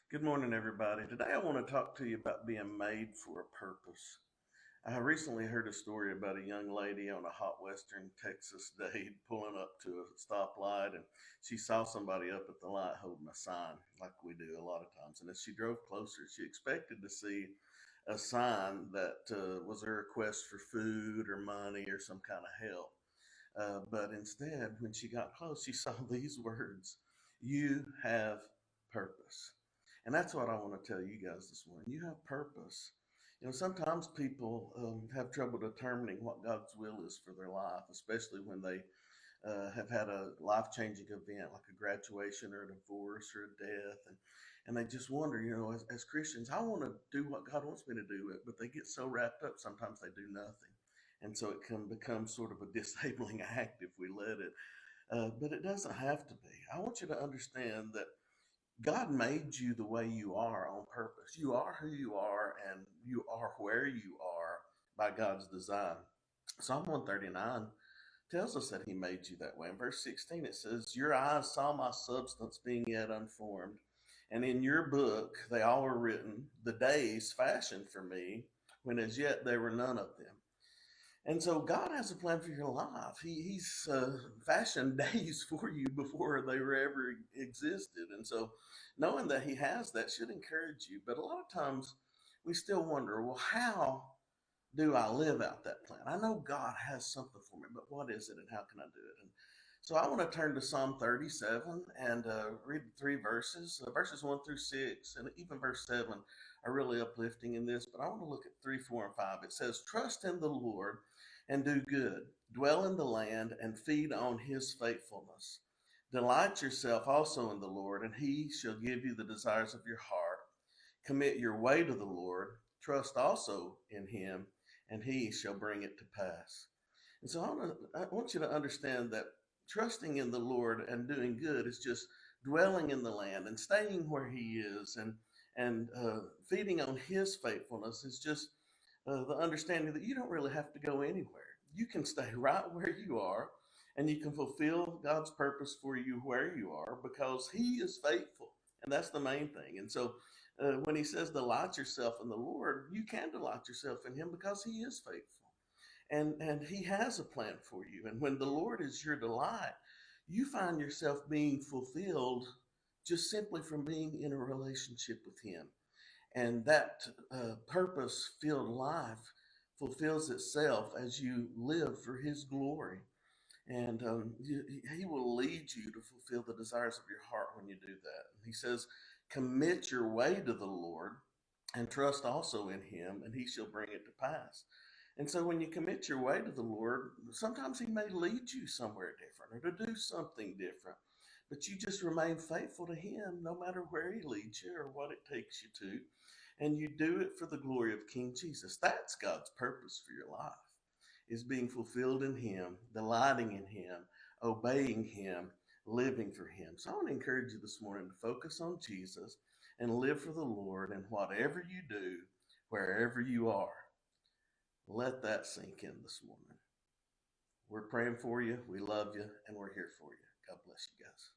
Good morning, everybody. Today I want to talk to you about being made for a purpose. I recently heard a story about a young lady on a hot western Texas day pulling up to a stoplight, and she saw somebody up at the light holding a sign, like we do a lot of times. And as she drove closer, she expected to see a sign that was a request for food or money or some kind of help. But instead, when she got close, she saw these words: "You have purpose." And that's what I want to tell you guys this morning. You have purpose. Sometimes people have trouble determining what God's will is for their life, especially when they have had a life changing event like a graduation or a divorce or a death. And they just wonder, as Christians, I want to do what God wants me to do, but they get so wrapped up, sometimes they do nothing. And so it can become sort of a disabling act if we let it. But it doesn't have to be. I want you to understand that God made you the way you are on purpose. You are who you are, and you are where you are by God's design. Psalm 139 tells us that He made you that way. In verse 16, it says, "Your eyes saw my substance being yet unformed, and in your book they all were written, the days fashioned for me, when as yet there were none of them." And so God has a plan for your life. He's fashioned days for you before they were ever existed. And so knowing that He has that should encourage you. But a lot of times we still wonder, well, how do I live out that plan? I know God has something for me, but what is it and how can I do it? And so I want to turn to Psalm 37 and read three verses, verses 1 through 6, and even verse 7 are really uplifting in this. But I want to look at 3, 4, and 5. It says, "Trust in the Lord and do good. Dwell in the land and feed on His faithfulness. Delight yourself also in the Lord, and He shall give you the desires of your heart. Commit your way to the Lord. Trust also in Him, and He shall bring it to pass." And so I want you to understand that trusting in the Lord and doing good is just dwelling in the land and staying where He is, and feeding on His faithfulness is just the understanding that you don't really have to go anywhere. You can stay right where you are, and you can fulfill God's purpose for you where you are because He is faithful. And that's the main thing. And so when He says delight yourself in the Lord, you can delight yourself in Him because He is faithful. And He has a plan for you. And when the Lord is your delight, you find yourself being fulfilled just simply from being in a relationship with Him. And that purpose filled life fulfills itself as you live for His glory. And He will lead you to fulfill the desires of your heart when you do that. And He says, "Commit your way to the Lord and trust also in Him, and He shall bring it to pass." And so when you commit your way to the Lord, sometimes He may lead you somewhere different or to do something different. But you just remain faithful to Him no matter where He leads you or what it takes you to. And you do it for the glory of King Jesus. That's God's purpose for your life, is being fulfilled in Him, delighting in Him, obeying Him, living for Him. So I want to encourage you this morning to focus on Jesus and live for the Lord. And whatever you do, wherever you are, let that sink in this morning. We're praying for you. We love you, and we're here for you. God bless you guys.